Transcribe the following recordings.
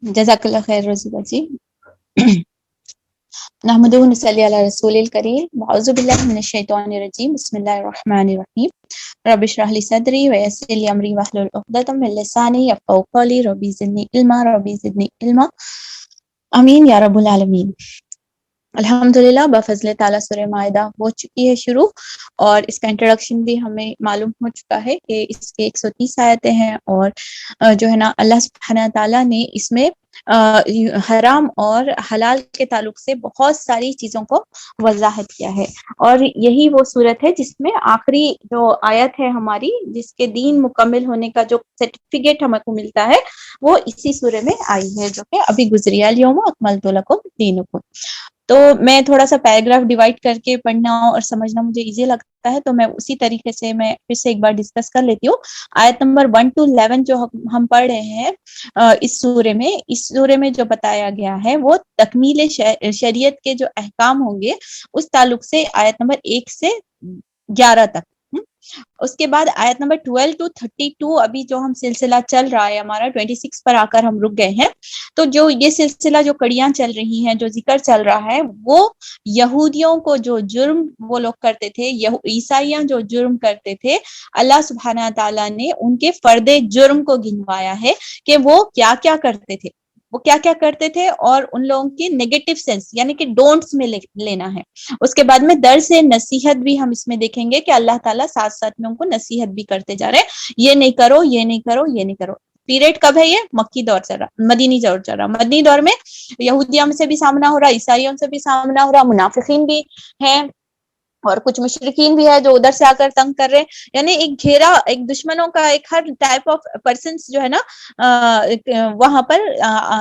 جزاک اللہ خیر روزی جی. نحمدہ و نصلی علی رسول الکریم. اعوذ باللہ من الشیطان الرجیم. بسم اللہ الرحمن الرحیم. رب اشرح لی صدری ویسر لی امری واحلل عقدۃ من لسانی یفقهوا قولی. ربی زدنی علما آمین یا رب العالمین. الحمدللہ بفضل تعالیٰ سورہ مائدہ ہو چکی ہے شروع، اور اس کا انٹروڈکشن بھی ہمیں معلوم ہو چکا ہے کہ اس کے 130 آیتیں ہیں، اور جو ہے نا اللہ سبحانہ تعالیٰ نے اس میں حرام اور حلال کے تعلق سے بہت ساری چیزوں کو وضاحت کیا ہے، اور یہی وہ صورت ہے جس میں آخری جو آیت ہے ہماری، جس کے دین مکمل ہونے کا جو سرٹیفکیٹ ہمیں کو ملتا ہے، وہ اسی سورے میں آئی ہے، جو کہ ابھی گزری ہے، الیوم اکملت لکم دینکم. تو میں تھوڑا سا پیراگراف ڈیوائڈ کر کے پڑھنا اور سمجھنا مجھے ایزی لگتا ہے، تو میں اسی طریقے سے میں پھر سے ایک بار ڈسکس کر لیتی ہوں. آیت نمبر 1 to 11 جو ہم پڑھ رہے ہیں اس سورے میں جو بتایا گیا ہے وہ تکمیل شریعت کے جو احکام ہوں گے اس تعلق سے آیت نمبر 1 سے 11 تک. اس کے بعد آیت نمبر 12 to 32 ابھی جو ہم سلسلہ چل رہا ہے ہمارا 26 پر آ کر ہم رک گئے ہیں. تو جو یہ سلسلہ جو کڑیاں چل رہی ہیں، جو ذکر چل رہا ہے، وہ یہودیوں کو جو جرم وہ لوگ کرتے تھے، عیسائیاں جو جرم کرتے تھے، اللہ سبحانہ تعالیٰ نے ان کے فرد جرم کو گنوایا ہے کہ وہ کیا کیا کرتے تھے، اور ان لوگوں کی نیگیٹو سینس یعنی کہ ڈونٹس میں لینا ہے. اس کے بعد میں درس نصیحت بھی ہم اس میں دیکھیں گے کہ اللہ تعالیٰ ساتھ ساتھ میں ان کو نصیحت بھی کرتے جا رہے ہیں، یہ نہیں کرو، یہ نہیں کرو، یہ نہیں کرو. پیریڈ کب ہے؟ یہ مکی دور چل رہا، مدینی دور چل رہا. مدنی دور میں یہودیوں سے بھی سامنا ہو رہا، عیسائیوں سے بھی سامنا ہو رہا، منافقین بھی ہیں اور کچھ مشرکین بھی ہے جو ادھر سے آ کر تنگ کر رہے ہیں. یعنی ایک گھیرا، ایک دشمنوں کا ایک ہر ٹائپ آف پرسنس جو ہے نا وہاں پر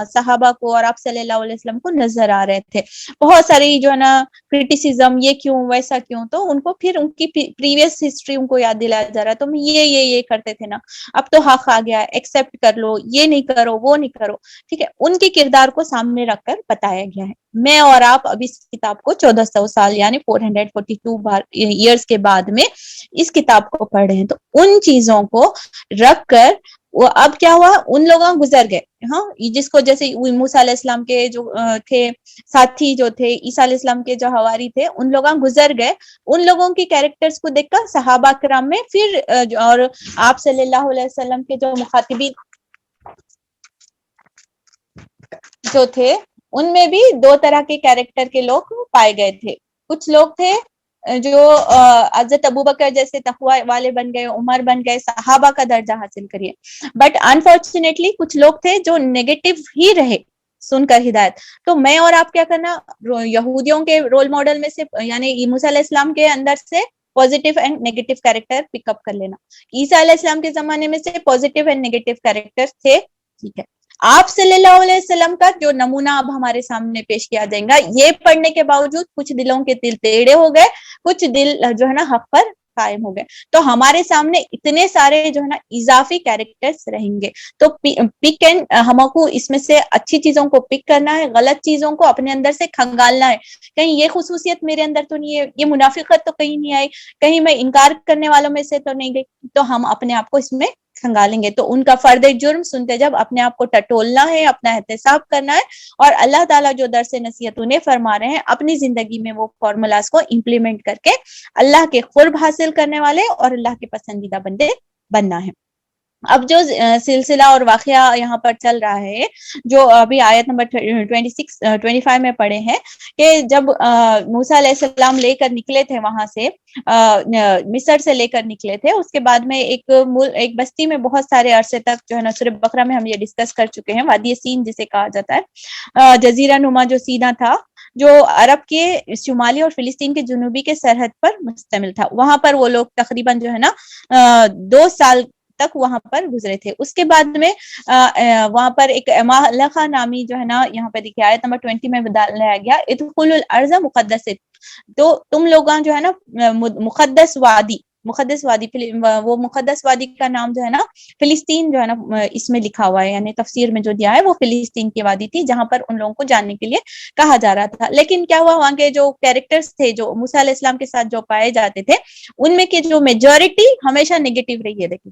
صحابہ کو اور آپ صلی اللہ علیہ وسلم کو نظر آ رہے تھے. بہت ساری جو ہے نا کرٹیسزم، یہ کیوں ویسا کیوں، تو ان کو پھر ان کی پریویس ہسٹری ان کو یاد دلایا جا رہا ہے. تم یہ کرتے تھے نا، اب تو حق آ گیا، ایکسپٹ کر لو، یہ نہیں کرو، وہ نہیں کرو. ٹھیک ہے، ان کے کردار کو سامنے رکھ کر بتایا گیا ہے. میں اور آپ اب اس کتاب کو 1400 سال یعنی 442 ایئرس کے بعد میں اس کتاب کو پڑھ رہے ہیں. تو ان چیزوں کو رکھ کر وہ اب کیا ہوا، ان لوگوں گزر گئے، ہاں، جس کو جیسے موسیٰ علیہ السلام کے جو تھے ساتھی، جو تھے عیسیٰ علیہ السلام کے جو حواری تھے، ان لوگوں گزر گئے. ان لوگوں کی کیریکٹرز کو دیکھ کر صحابہ کرام میں پھر اور آپ صلی اللہ علیہ وسلم کے جو مخاطبین جو تھے، ان میں بھی دو طرح کے کیریکٹر کے لوگ پائے گئے تھے. کچھ لوگ تھے جو حضرت ابوبکر جیسے تقوی والے بن گئے، عمر بن گئے، صحابہ کا درجہ حاصل کریے. بٹ انفارچونیٹلی کچھ لوگ تھے جو نیگیٹو ہی رہے سن کر ہدایت. تو میں اور آپ کیا کرنا، یہودیوں کے رول ماڈل میں سے یعنی موسیٰ علیہ السلام کے اندر سے پازیٹیو اینڈ نیگیٹو کیریکٹر پک اپ کر لینا. عیسیٰ علیہ السلام کے زمانے میں سے پازیٹیو اینڈ نیگیٹو کیریکٹر تھے. ٹھیک ہے، آپ صلی اللہ علیہ وسلم کا جو نمونہ اب ہمارے سامنے پیش کیا جائے گا، یہ پڑھنے کے باوجود کچھ دلوں کے دل ٹیڑے ہو گئے، کچھ دل جو ہے نا حق پر قائم ہو گئے. تو ہمارے سامنے اتنے سارے جو ہے نا اضافی کیریکٹرز رہیں گے. تو پک اینڈ ہم کو اس میں سے اچھی چیزوں کو پک کرنا ہے، غلط چیزوں کو اپنے اندر سے کھنگالنا ہے. کہیں یہ خصوصیت میرے اندر تو نہیں ہے، یہ منافقت تو کہیں نہیں آئی، کہیں میں انکار کرنے والوں میں سے تو نہیں گئی، تو ہم اپنے آپ کو اس میں کھنگالیں گے. تو ان کا فرد جرم سنتے جب اپنے آپ کو ٹٹولنا ہے، اپنا احتساب کرنا ہے، اور اللہ تعالیٰ جو درس نصیحت انہیں فرما رہے ہیں اپنی زندگی میں وہ فارمولاز کو امپلیمنٹ کر کے اللہ کے قرب حاصل کرنے والے اور اللہ کے پسندیدہ بندے بننا ہے. اب جو سلسلہ اور واقعہ یہاں پر چل رہا ہے، جو ابھی آیت نمبر 25 میں پڑھے ہیں، کہ جب موسیٰ علیہ السلام لے کر نکلے تھے وہاں سے، مصر سے لے کر نکلے تھے، اس کے بعد میں ایک بستی میں بہت سارے عرصے تک جو ہے نا سورہ بقرہ میں ہم یہ ڈسکس کر چکے ہیں، وادی سین جسے کہا جاتا ہے، جزیرہ نما جو سینا تھا، جو عرب کے شمالی اور فلسطین کے جنوبی کے سرحد پر مشتمل تھا. وہاں پر وہ لوگ تقریباً جو ہے نا 2 سال تک وہاں پر گزرے تھے. اس کے بعد میں وہاں پر ایک امالخہ نامی جو ہے نا، یہاں پہ دیکھیے آیت نمبر 20 میں لایا گیا، ادخلوا الارض مقدس، تو تم لوگاں جو ہے نا مقدس وادی، وہ مقدس وادی کا نام جو ہے نا فلسطین جو ہے نا اس میں لکھا ہوا ہے، یعنی تفسیر میں جو دیا ہے وہ فلسطین کی وادی تھی جہاں پر ان لوگوں کو جاننے کے لیے کہا جا رہا تھا. لیکن کیا ہوا، وہاں کے جو کیریکٹرز تھے جو موسیٰ علیہ السلام کے ساتھ جو پائے جاتے تھے، ان میں کے جو میجورٹی ہمیشہ نیگیٹو رہی ہے. دیکھیں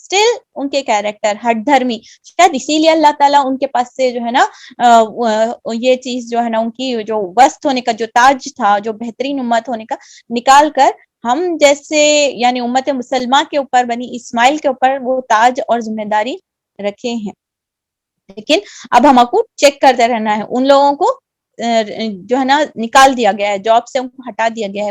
اسٹل ان کے کیریکٹر ہٹ دھرمی، شاید اسی لیے اللہ تعالیٰ ان کے پاس سے جو ہے نا یہ چیز جو ہے نا ان کی جو وسط ہونے کا جو تاج تھا، جو بہترین امت ہونے کا، نکال کر ہم جیسے یعنی امت مسلمہ کے اوپر، بنی اسماعیل کے اوپر وہ تاج اور ذمہ داری رکھے ہیں. لیکن اب ہم کو چیک کرتے رہنا ہے. ان لوگوں کو جو ہے نا نکال دیا گیا ہے جاب سے، ان کو ہٹا دیا گیا ہے.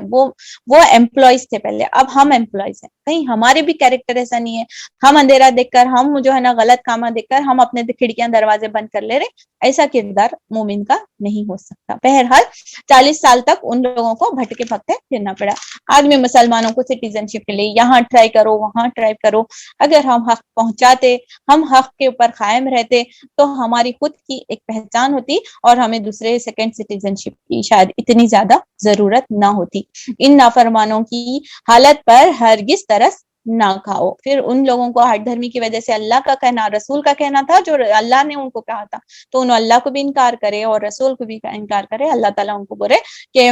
وہ ایمپلائیز تھے پہلے، اب ہم ایمپلائیز ہیں. کہیں ہمارے بھی کیریکٹر ایسا نہیں ہے ہم اندھیرا دیکھ کر، ہم جو ہے نا غلط کامہ دیکھ کر ہم اپنے کھڑکیاں دروازے بند کر لے رہے. ایسا کردار مومن کا نہیں ہو سکتا. بہرحال 40 سال تک ان لوگوں کو بھٹکے بھٹکے پھرنا پڑا. آج میں مسلمانوں کو سٹیزن شپ کے لیے یہاں ٹرائی کرو وہاں ٹرائی کرو. اگر ہم حق پہنچاتے، ہم حق کے اوپر قائم رہتے تو ہماری خود کی ایک پہچان ہوتی اور ہمیں دوسرے سیکنڈ سٹیزن شپ کی شاید اتنی زیادہ ضرورت نہ ہوتی. ان نافرمانوں کی حالت پر ہرگز ترس نہ کھاؤ. پھر ان لوگوں کو ہٹ دھرمی کی وجہ سے اللہ کا کہنا، رسول کا کہنا تھا جو اللہ نے ان کو کہا تھا، تو انہوں اللہ کو بھی انکار کرے اور رسول کو بھی انکار کرے. اللہ تعالیٰ ان کو بولے کہ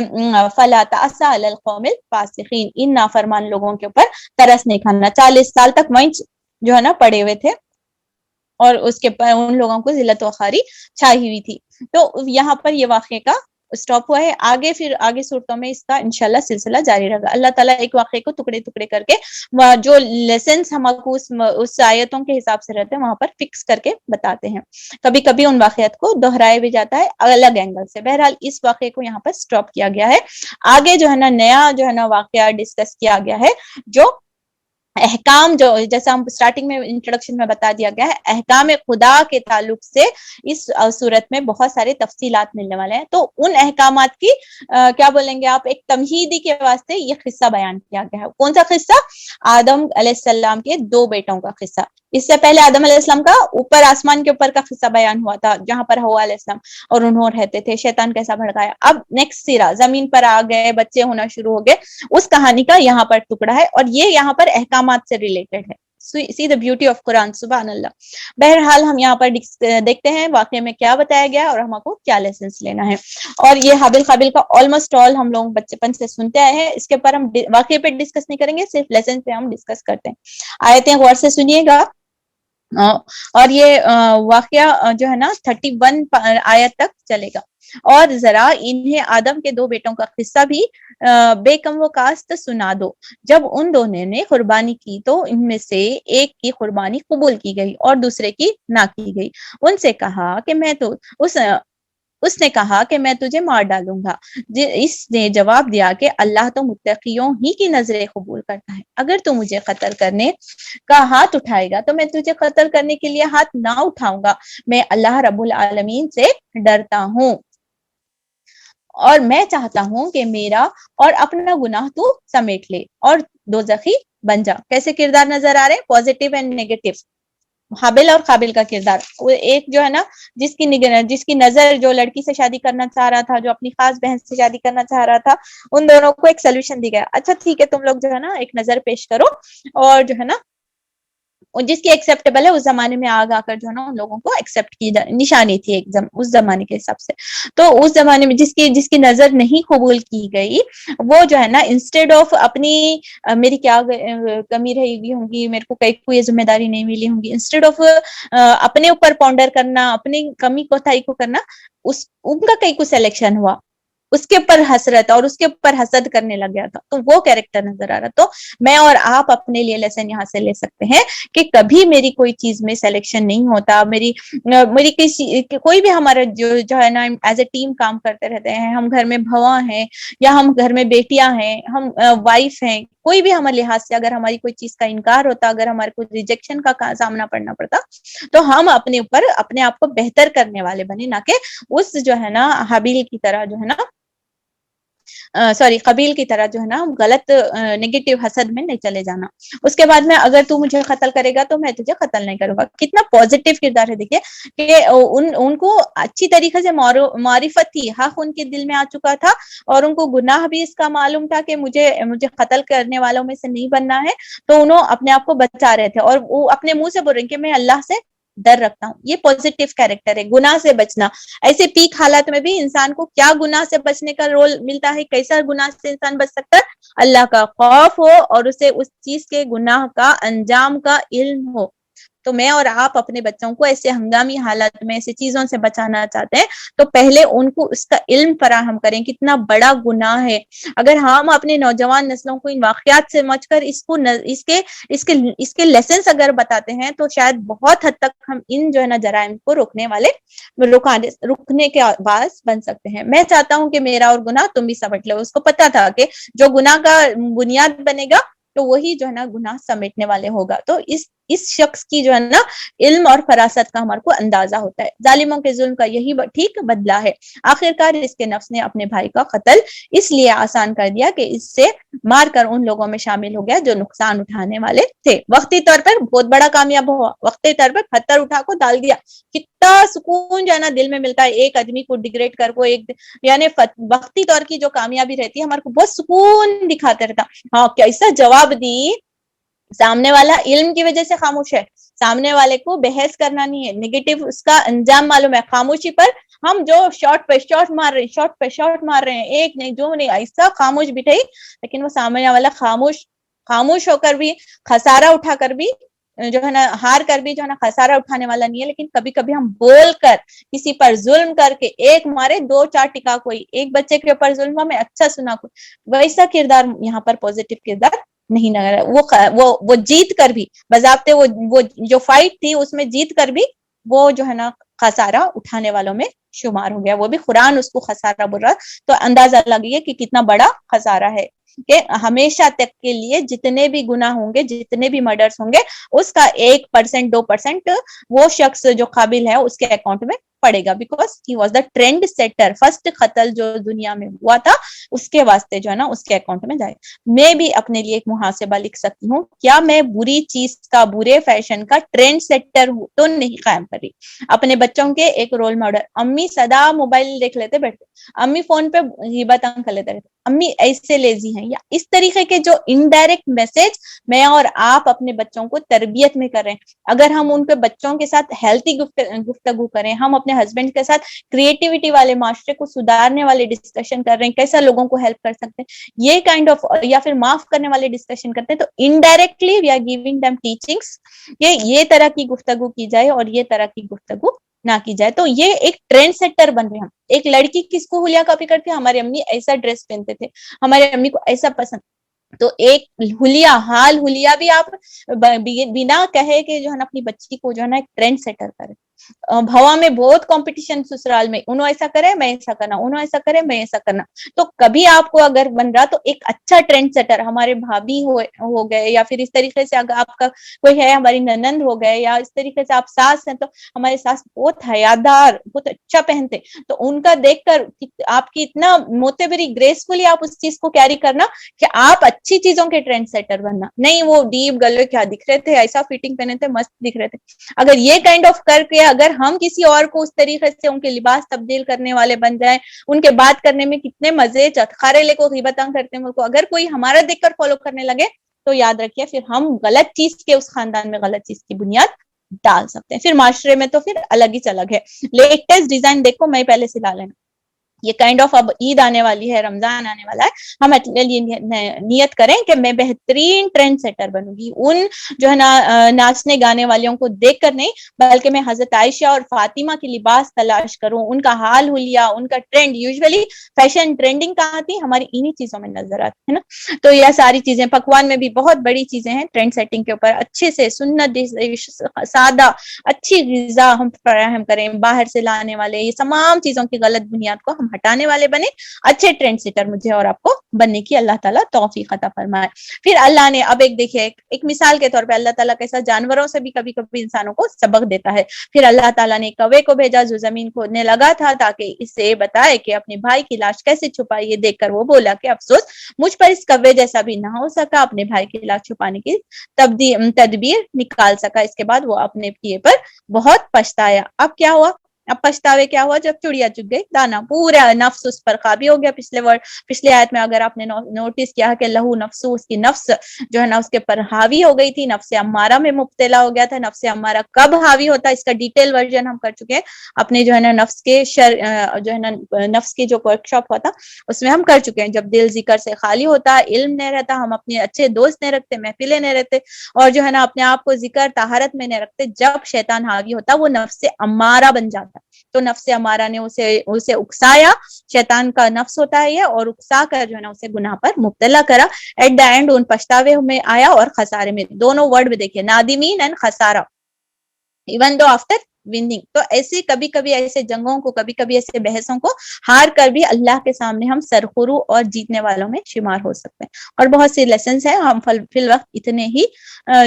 فلا تأسى على القوم الفاسقين، ان نافرمان لوگوں کے اوپر ترس نہیں کھانا. 40 سال تک وہیں جو ہے نا پڑے ہوئے تھے اور اس کے پر ان لوگوں کو ذلت و خواری چھائی ہوئی تھی. تو یہاں پر یہ واقعے کا اسٹاپ ہوا ہے. آگے پھر آگے صورتوں میں اس کا انشاءاللہ سلسلہ جاری رہے گا. اللہ تعالیٰ ایک واقعے کو ٹکڑے ٹکڑے کر کے جو لیسنس ہم کو اس آیتوں کے حساب سے رہتے ہیں وہاں پر فکس کر کے بتاتے ہیں. کبھی کبھی ان واقعات کو دہرایا بھی جاتا ہے الگ اینگل سے. بہرحال اس واقعے کو یہاں پر اسٹاپ کیا گیا ہے. آگے جو ہے نا نیا جو ہے نا واقعہ ڈسکس کیا گیا ہے، جو احکام، جو جیسا ہم سٹارٹنگ میں انٹروڈکشن میں بتا دیا گیا ہے، احکام خدا کے تعلق سے اس صورت میں بہت سارے تفصیلات ملنے والے ہیں. تو ان احکامات کی کیا بولیں گے آپ، ایک تمہیدی کے واسطے یہ قصہ بیان کیا گیا ہے. کون سا قصہ؟ آدم علیہ السلام کے 2 بیٹوں کا قصہ. اس سے پہلے آدم علیہ السلام کا اوپر آسمان کے اوپر کا قصہ بیان ہوا تھا جہاں پر حوا علیہ السلام اور انہوں رہتے تھے، شیطان کیسا بھڑکایا. اب نیکسٹ سیرا زمین پر آ گئے، بچے ہونا شروع ہو گئے، اس کہانی کا یہاں پر ٹکڑا ہے اور یہ یہاں پر احکامات سے ریلیٹڈ ہے. See the beauty of Quran، سبحان اللہ. بہرحال ہم یہاں پر دیکھتے ہیں واقعے میں کیا بتایا گیا اور ہم کو کیا لیسنس لینا ہے. اور یہ حابل قابل کا آلموسٹ آل ہم لوگ بچپن سے سنتے آئے ہیں. اس کے اوپر ہم واقعے پہ ڈسکس نہیں کریں گے، صرف لیسن پہ ہم ڈسکس کرتے ہیں. آیتیں غور سے سنیے گا. اور یہ واقعہ جو ہے نا 31 آیت تک چلے گا. اور ذرا انہیں آدم کے 2 بیٹوں کا قصہ بھی بے کم و کاست سنا دو. جب ان دونوں نے قربانی کی تو ان میں سے ایک کی قربانی قبول کی گئی اور دوسرے کی نہ کی گئی. ان سے کہا کہ میں تو اس نے کہا کہ میں تجھے مار ڈالوں گا. اس نے جواب دیا کہ اللہ تو متقیوں ہی کی نظریں قبول کرتا ہے. اگر تو مجھے قتل کرنے کا ہاتھ اٹھائے گا تو میں تجھے قتل کرنے کے لیے ہاتھ نہ اٹھاؤں گا. میں اللہ رب العالمین سے ڈرتا ہوں اور میں چاہتا ہوں کہ میرا اور اپنا گناہ تو سمیٹ لے اور دوزخی بن جا. کیسے کردار نظر آ رہے ہیں؟ Positive and negative. حابل اور قابل کا کردار. وہ ایک جو ہے نا جس کی نظر جو لڑکی سے شادی کرنا چاہ رہا تھا، جو اپنی خاص بہن سے شادی کرنا چاہ رہا تھا، ان دونوں کو ایک سولوشن دی گیا. اچھا ٹھیک ہے، تم لوگ جو ہے نا ایک نظر پیش کرو اور جو ہے نا جس کی ایکسیپٹیبل ہے. اس زمانے میں آگ آ کر جو ہے نا ان لوگوں کو ایکسیپٹ کی نشانی تھی اس زمانے کے حساب سے. تو اس زمانے میں جس کی نظر نہیں قبول کی گئی، وہ جو ہے نا انسٹیڈ آف اپنی میری کیا کمی رہے گی ہوں گی، میرے کو کوئی ذمہ داری نہیں ملی ہوں گی، انسٹیڈ آف اپنے اوپر پونڈر کرنا، اپنی کمی کوتاہی کو کرنا، ان کا کئی کو سلیکشن ہوا، اس کے اوپر حسرت اور اس کے اوپر حسد کرنے لگ گیا تھا. تو وہ کیریکٹر نظر آ رہا. تو میں اور آپ اپنے لیے لیسن یہاں سے لے سکتے ہیں کہ کبھی میری کوئی چیز میں سلیکشن نہیں ہوتا. میری کوئی بھی ہمارا جو ہے نا ایز اے ٹیم کام کرتے رہتے ہیں. ہم گھر میں بھوا ہیں یا ہم گھر میں بیٹیاں ہیں، ہم وائف ہیں، کوئی بھی ہمارے لحاظ سے اگر ہماری کوئی چیز کا انکار ہوتا، اگر ہمارے کو ریجیکشن کا سامنا پڑنا پڑتا، تو ہم اپنے اوپر اپنے آپ کو بہتر کرنے والے بنے، نہ کہ اس جو ہے نا حابیل کی طرح جو ہے نا قبیل کی طرح جو ہے نا غلط نیگیٹو حسد میں نہیں چلے جانا. اس کے بعد میں اگر تو مجھے قتل کرے گا تو میں تجھے قتل نہیں کروں گا. کتنا پازیٹیو کردار ہے. دیکھیے کہ ان کو اچھی طریقے سے معرفت تھی، حق ان کے دل میں آ چکا تھا اور ان کو گناہ بھی اس کا معلوم تھا کہ مجھے قتل کرنے والوں میں سے نہیں بننا ہے. تو انہوں اپنے آپ کو بچا رہے تھے اور وہ اپنے منہ سے بول رہے ہیں کہ میں اللہ سے ڈر رکھتا ہوں. یہ پازیٹیو کیریکٹر ہے. گناہ سے بچنا. ایسے پیک حالات میں بھی انسان کو کیا گناہ سے بچنے کا رول ملتا ہے، کیسا گناہ سے انسان بچ سکتا ہے؟ اللہ کا خوف ہو اور اسے اس چیز کے گناہ کا انجام کا علم ہو. تو میں اور آپ اپنے بچوں کو ایسے ہنگامی حالات میں ایسے چیزوں سے بچانا چاہتے ہیں تو پہلے ان کو اس کا علم فراہم کریں کتنا بڑا گناہ ہے. اگر ہم اپنے نوجوان نسلوں کو ان واقعات سے سمجھ کر اس کے لیسنس اگر بتاتے ہیں تو شاید بہت حد تک ہم ان جو ہے نا جرائم کو رکنے کے باعث بن سکتے ہیں. میں چاہتا ہوں کہ میرا اور گناہ تم بھی سمجھ لو. اس کو پتا تھا کہ جو گناہ کا بنیاد بنے گا تو وہی جو ہے نا گناہ سمیٹنے والے ہوگا. تو اس شخص کی جو ہے نا علم اور فراست کا ہمارے کو اندازہ ہوتا ہے. ظالموں کے ظلم کا یہی ٹھیک بدلہ ہے. آخرکار اس کے نفس نے اپنے بھائی کا قتل اس لیے آسان کر دیا کہ اس سے مار کر ان لوگوں میں شامل ہو گیا جو نقصان اٹھانے والے تھے. وقتی طور پر بہت بڑا کامیاب ہوا, وقتی طور پر پتھر اٹھا کو ڈال دیا. کتنا سکون جو ہے نا دل میں ملتا ہے ایک آدمی کو ڈیگریڈ کر کو ایک یعنی وقتی طور کی جو کامیابی رہتی ہے ہمارے کو بہت سکون دکھاتا رہتا. ہاں کیسا جواب دی, سامنے والا علم کی وجہ سے خاموش ہے, سامنے والے کو بحث کرنا نہیں ہے, نیگیٹو اس کا انجام معلوم ہے. خاموشی پر ہم جو شارٹ پہ شارٹ مار رہے ہیں, ایک نہیں دو نہیں, ایسا خاموش بٹھائی. لیکن وہ سامنے والا خاموش ہو کر بھی خسارہ اٹھا کر بھی جو ہے نا ہار کر بھی جو ہے نا خسارہ اٹھانے والا نہیں ہے. لیکن کبھی کبھی ہم بول کر کسی پر ظلم کر کے ایک مارے دو چار ٹکا کوئی, ایک بچے کے اوپر ظلم ہوا میں اچھا سنا کوئی, ویسا کردار یہاں پر پوزیٹو کردار نہیں نظر. وہ جیت کر بھی بضابطے وہ جو فائٹ تھی اس میں جیت کر بھی وہ جو ہے نا خسارہ اٹھانے والوں میں شمار ہو گیا. وہ بھی قرآن اس کو خسارہ بول رہا, تو اندازہ لگیے کہ کتنا بڑا خسارہ ہے کہ ہمیشہ تک کے لیے جتنے بھی گناہ ہوں گے, جتنے بھی مرڈرز ہوں گے, اس کا 1% 2% وہ شخص جو قابل ہے اس کے اکاؤنٹ میں پڑے گا. Because he was the trend setter. First قتل جو دنیا میں ہوا تھا اس کے واسطے جو ہے نا اس کے اکاؤنٹ میں جائے. میں بھی اپنے لیے ایک محاسبہ لکھ سکتی ہوں, کیا میں بری چیز کا, برے فیشن کا ٹرینڈ سیٹر ہوں تو نہیں قائم کر رہی. اپنے بچوں کے ایک رول ماڈل, امی سدا موبائل دیکھ لیتے بیٹھتے, امی فون پہ غیبت کر لیتے رہتے, امی ایسے لیزی ہیں, یا اس طریقے کے جو انڈائریکٹ میسج میں اور آپ اپنے بچوں کو تربیت میں کر رہے ہیں. اگر ہم ان کے بچوں کے ساتھ ہیلتھی گفتگو کریں, ہم اپنے ہسبینڈ کے ساتھ کریٹیوٹی والے معاشرے کو سدھارنے والے ڈسکشن کر رہے ہیں, کیسا لوگوں کو ہیلپ کر سکتے ہیں, یہ کائنڈ آف, یا پھر معاف کرنے والے ڈسکشن کرتے ہیں, تو indirectly we are giving them teachings یہ طرح کی گفتگو کی جائے اور یہ طرح کی گفتگو نہ کی جائے. تو یہ ایک ٹرینڈ سیٹر بن رہے ہیں. ایک لڑکی کس کو ہولیا کاپی کرتی ہے, ہماری امی ایسا ڈریس پہنتے تھے, ہمارے امی کو ایسا پسند, تو ایک ہولیا بھی آپ بنا کہے کہ جو ہے نا اپنی بچی کو جو ہے نا ایک ٹرینڈ سیٹر کرے. بھوا میں بہت کمپٹیشن سسرال میں, انہوں ایسا کرے میں ایسا کرنا, انہوں ایسا کرے میں ایسا کرنا. تو کبھی آپ کو اگر بن رہا تو ایک اچھا ٹرینڈ سیٹر ہمارے بھابھی ہو گئے, یا پھر اس طریقے سے اگر آپ کا کوئی ہے, ہماری ننند ہو گئے, یا اس طریقے سے آپ ساس ہیں تو ہمارے ساس بہت حیادار, بہت اچھا پہنتے, تو ان کا دیکھ کر آپ کی اتنا موتبری گریسفلی آپ اس چیز کو کیری کرنا کہ آپ اچھی چیزوں کے ٹرینڈ سیٹر بننا, نہیں وہ ڈیپ گلے کیا دکھ رہے تھے, ایسا فٹنگ پہنے تھے, مست دکھ رہے تھے. اگر یہ کائنڈ آف کر کے اگر ہم کسی اور کو اس طریقے سے ان کے لباس تبدیل کرنے والے بن جائیں, ان کے بات کرنے میں کتنے مزے, چٹخارے لے کو غیبتاں کرتے ہیں, اگر کوئی ہمارا دیکھ کر فالو کرنے لگے تو یاد رکھیے پھر ہم غلط چیز کے اس خاندان میں غلط چیز کی بنیاد ڈال سکتے ہیں. پھر معاشرے میں تو پھر الگ ہی چلگ ہے. لیٹسٹ ڈیزائن دیکھو, میں پہلے سلا لینا. یہ کائنڈ آف اب عید آنے والی ہے, رمضان آنے والا ہے, ہم نیت کریں کہ میں بہترین ٹرینڈ سیٹر بنوں گی. ان جو ہے نا ناچنے گانے والوں کو دیکھ کر نہیں, بلکہ میں حضرت عائشہ اور فاطمہ کی لباس تلاش کروں, ان کا حال حلیہ, ان کا ٹرینڈ. یوزولی فیشن ٹرینڈنگ کہاں آتی, ہماری انہی چیزوں میں نظر آتی ہے نا. تو یہ ساری چیزیں, پکوان میں بھی بہت بڑی چیزیں ہیں ٹرینڈ سیٹنگ کے اوپر. اچھے سے سنت سادہ اچھی غذا ہم فراہم کریں, باہر سے لانے والے یہ تمام چیزوں کی غلط بنیاد کو ہم ہٹانے والے بنے, اچھے ٹرینڈ سیٹر مجھے اور آپ کو بننے کی اللہ تعالیٰ توفیق عطا فرمائے. پھر اللہ نے اب ایک دیکھیے, ایک مثال کے طور پہ اللہ تعالیٰ کیسا جانوروں سے بھی کبھی کبھی انسانوں کو سبق دیتا ہے. پھر اللہ تعالیٰ نے کوے کو بھیجا جو زمین کھودنے لگا تھا تاکہ اسے بتائے کہ اپنے بھائی کی لاش کیسے چھپائی. یہ دیکھ کر وہ بولا کہ افسوس مجھ پر اس کوے جیسا بھی نہ ہو سکا, اپنے بھائی کی لاش چھپانے کی تدبیر نکال سکا. اس کے بعد وہ اپنے کیے پر بہت پچھتایا. اب کیا ہوا, اب پچھتاوے کیا ہوا؟ جب چڑیا چگ گئی دانا، پورا نفس اس پر قابی ہو گیا. پچھلے آیت میں اگر آپ نے نوٹس کیا کہ لہو نفسو، اس کی نفس جو ہے نا اس کے پر حاوی ہو گئی تھی، نفس امارہ میں مبتلا ہو گیا تھا. نفس امارہ کب حاوی ہوتا ہے اس کا ڈیٹیل ورژن ہم کر چکے ہیں اپنے جو ہے نا نفس کے جو ہے نا نفس کی جو ورک شاپ ہوتا اس میں ہم کر چکے ہیں. جب دل ذکر سے خالی ہوتا، علم نہیں رہتا، ہم اپنے اچھے دوست نہیں رکھتے، محفلیں نہیں رہتے، اور جو ہے نا اپنے آپ کو ذکر طہارت میں نہیں رکھتے، جب شیطان حاوی ہوتا وہ نفس امارہ بن جاتا. تو نفس امارہ نے اسے اکسایا، شیطان کا نفس ہوتا ہے یہ، اور اکسا کر جو ہے نا اسے گناہ پر مبتلا کرا. ایٹ دا اینڈ ان پچھتاوے میں آیا اور خسارے میں. دونوں ورڈ میں دیکھیے، نادمین اینڈ خسارہ، ایون دو آفٹر وننگ. تو ایسے کبھی کبھی ایسے جنگوں کو، کبھی کبھی ایسے بحثوں کو ہار کر بھی اللہ کے سامنے ہم سرخرو اور جیتنے والوں میں شمار ہو سکتے ہیں. اور بہت سی لیسنز ہیں، ہم فی الوقت اتنے ہی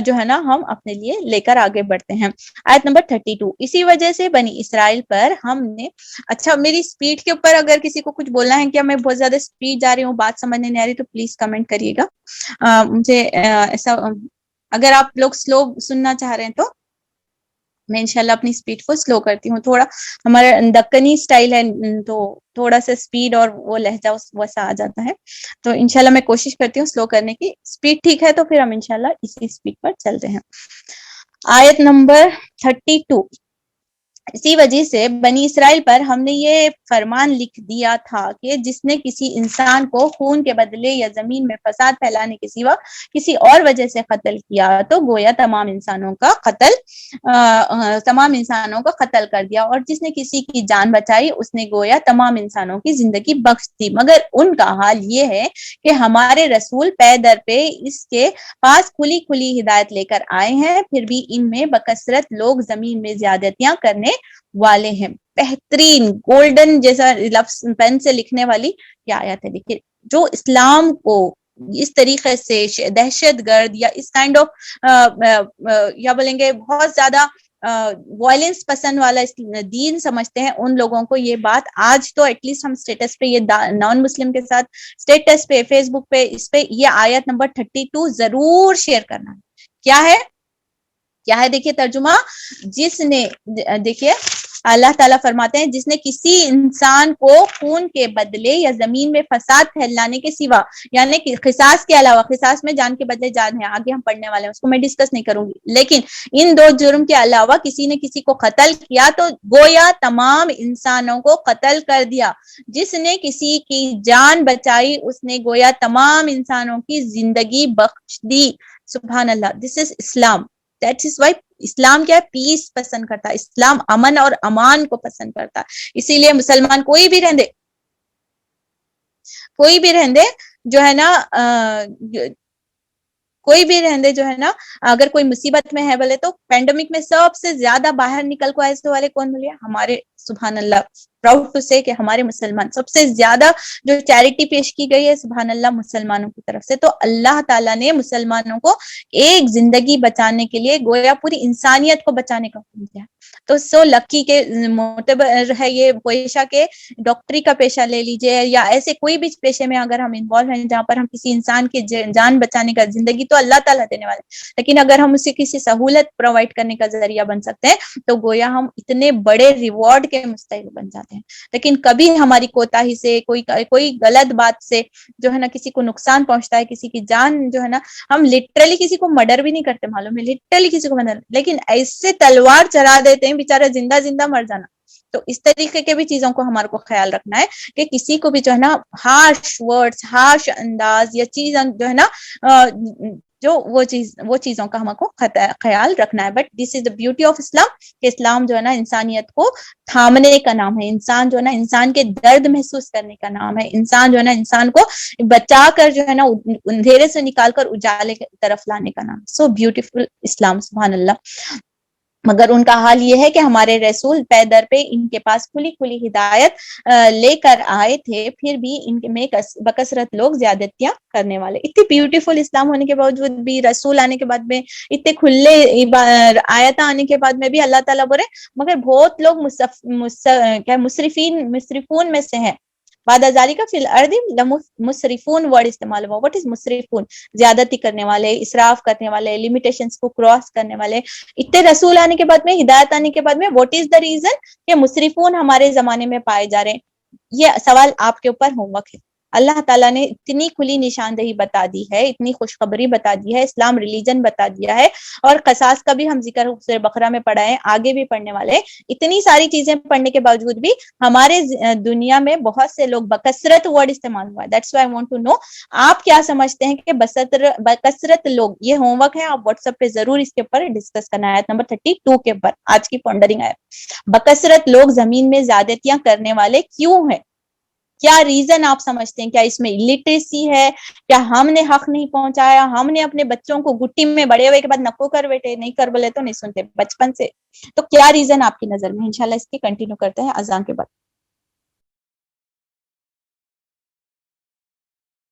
جو ہے نا ہم اپنے لیے لے کر آگے بڑھتے ہیں. آیت نمبر 32. اسی وجہ سے بنی اسرائیل پر ہم نے، اچھا میری سپیڈ کے اوپر اگر کسی کو کچھ بولنا ہے، کیا میں بہت زیادہ سپیڈ جا رہی ہوں، بات سمجھنے نہیں آ رہی، تو پلیز کمنٹ کریے گا. مجھے ایسا، اگر آپ لوگ سلو سننا چاہ رہے ہیں تو میں انشاءاللہ اپنی سپیڈ کو سلو کرتی ہوں. تھوڑا ہمارا دکنی سٹائل ہے تو تھوڑا سا سپیڈ اور وہ لہجہ ویسا آ جاتا ہے. تو انشاءاللہ میں کوشش کرتی ہوں سلو کرنے کی. سپیڈ ٹھیک ہے تو پھر ہم انشاءاللہ اسی سپیڈ پر چلتے ہیں. آیت نمبر 32. اسی وجہ سے بنی اسرائیل پر ہم نے یہ فرمان لکھ دیا تھا کہ جس نے کسی انسان کو خون کے بدلے یا زمین میں فساد پھیلانے کے سوا کسی اور وجہ سے قتل کیا تو گویا تمام انسانوں کا قتل کر دیا، اور جس نے کسی کی جان بچائی اس نے گویا تمام انسانوں کی زندگی بخش دی. مگر ان کا حال یہ ہے کہ ہمارے رسول پے در پہ اس کے پاس کھلی کھلی ہدایت لے کر آئے ہیں، پھر بھی ان میں بکثرت لوگ زمین میں زیادتیاں کرنے والے ہیں. بہترین گولڈن جیسا لفظ پین سے لکھنے والی کیا آیت ہے. دیکھیے، جو اسلام کو اس طریقے سے دہشت گرد یا اس کائنڈ آف یا بولیں گے بہت زیادہ وائلنس پسند والا دین سمجھتے ہیں، ان لوگوں کو یہ بات آج تو ایٹ لیسٹ ہم اسٹیٹس پہ یہ نان مسلم کے ساتھ اسٹیٹس پہ، فیس بک پہ، اس پہ یہ آیت نمبر 32 ضرور شیئر کرنا ہے. کیا ہے دیکھیے ترجمہ. جس نے، دیکھیے اللہ تعالیٰ فرماتے ہیں جس نے کسی انسان کو خون کے بدلے یا زمین میں فساد پھیلانے کے سوا، یعنی کہ قصاص کے علاوہ، قصاص میں جان کے بدلے جان ہے، آگے ہم پڑھنے والے ہیں، اس کو میں ڈسکس نہیں کروں گی، لیکن ان دو جرم کے علاوہ کسی نے کسی کو قتل کیا تو گویا تمام انسانوں کو قتل کر دیا. جس نے کسی کی جان بچائی اس نے گویا تمام انسانوں کی زندگی بخش دی. سبحان اللہ. دس از اسلام. دیٹ از وائی اسلام کیا ہے؟ پیس پسند کرتا ہے. اسلام امن اور امان کو پسند کرتا ہے. اسی لیے مسلمان کوئی بھی رہندے جو ہے نا جو ہے نا، اگر کوئی مصیبت میں ہے بولے تو پینڈیمک میں سب سے زیادہ باہر نکل کو ایسے والے کون ملے؟ ہمارے، سبحان اللہ، پراؤڈ ٹو سے کہ ہمارے مسلمان سب سے زیادہ جو چیریٹی پیش کی گئی ہے سبحان اللہ مسلمانوں کی طرف سے. تو اللہ تعالیٰ نے مسلمانوں کو ایک زندگی بچانے کے لیے گویا پوری انسانیت کو بچانے کا حکم دیا. تو سو لکی کے معتبر ہے یہ پیشہ کے، ڈاکٹری کا پیشہ لے لیجئے یا ایسے کوئی بھی پیشے میں اگر ہم انوالو ہیں جہاں پر ہم کسی انسان کی جان بچانے کا، زندگی تو اللہ تعالیٰ دینے والے، لیکن اگر ہم اسے کسی سہولت پرووائڈ کرنے کا ذریعہ بن سکتے ہیں تو گویا ہم اتنے بڑے ریوارڈ کے مستحق بن جاتے ہیں. لیکن کبھی ہماری کوتاہی سے، کوئی غلط بات سے جو ہے نا کسی کو نقصان پہنچتا ہے، کسی کی جان جو ہے نا، ہم لٹرلی کسی کو مرڈر بھی نہیں کرتے، معلوم ہے، لٹرلی کسی کو مرڈر، لیکن ایسے تلوار چلا دیتے ہیں بیچارہ زندہ مر جانا. تو اس طریقے کے بھی چیزوں کو ہمارے کو خیال رکھنا ہے کہ کسی کو بھی جو ہے نا ہارش ورڈز، ہارش انداز یا چیز جو ہے نا جو وہ چیزوں کا ہم کو خیال رکھنا ہے. But this is the beauty of Islam کہ اسلام جو ہے نا انسانیت کو تھامنے کا نام ہے، انسان جو ہے نا انسان کے درد محسوس کرنے کا نام ہے، انسان جو ہے نا انسان کو بچا کر جو ہے نا اندھیرے سے نکال کر اجالے کی طرف لانے کا نام. سو بیوٹیفل اسلام، سبحان اللہ. مگر ان کا حال یہ ہے کہ ہمارے رسول پے در پہ ان کے پاس کھلی ہدایت لے کر آئے تھے، پھر بھی ان میں بکثرت لوگ زیادتیاں کرنے والے. اتنی بیوٹیفل اسلام ہونے کے باوجود بھی، رسول آنے کے بعد میں، اتنے کھلے آیات آنے کے بعد میں بھی اللہ تعالیٰ بولے مگر بہت لوگ مصرفون میں سے ہیں. بعد ذالک فی الارض مسرفون ورڈ استعمال ہوا. واٹ از مسرفون؟ زیادتی کرنے والے، اسراف کرنے والے، لمیٹیشنز کو کراس کرنے والے. اتنے رسول آنے کے بعد میں، ہدایت آنے کے بعد میں، واٹ از دا ریزن کہ مسرفون ہمارے زمانے میں پائے جا رہے ہیں؟ یہ سوال آپ کے اوپر ہوم ورک ہے. اللہ تعالیٰ نے اتنی کھلی نشاندہی بتا دی ہے، اتنی خوشخبری بتا دی ہے، اسلام ریلیجن بتا دیا ہے، اور قصاص کا بھی ہم ذکر سورہ بقرہ میں پڑھا ہے، آگے بھی پڑھنے والے. اتنی ساری چیزیں پڑھنے کے باوجود بھی ہمارے دنیا میں بہت سے لوگ بکثرت ورڈ استعمال ہوا ہے. That's why I want to know آپ کیا سمجھتے ہیں کہ بکثرت لوگ. یہ ہوم ورک ہے، آپ واٹس ایپ پہ ضرور اس کے اوپر ڈسکس کرنا ہے. آیت نمبر 32 کے اوپر آج کی پونڈرنگ ہے. بکثرت لوگ زمین میں زیادتیاں کرنے والے کیوں ہیں؟ کیا ریزن آپ سمجھتے ہیں؟ کیا اس میں الٹریسی ہے؟ کیا ہم نے حق نہیں پہنچایا؟ ہم نے اپنے بچوں کو گٹی میں بڑے ہوئے کے بعد نکو کر بیٹھے، نہیں کر بولے تو نہیں سنتے بچپن سے. تو کیا ریزن آپ کی نظر میں؟ انشاءاللہ اس کی کنٹینیو کرتے ہیں اذان کے بعد.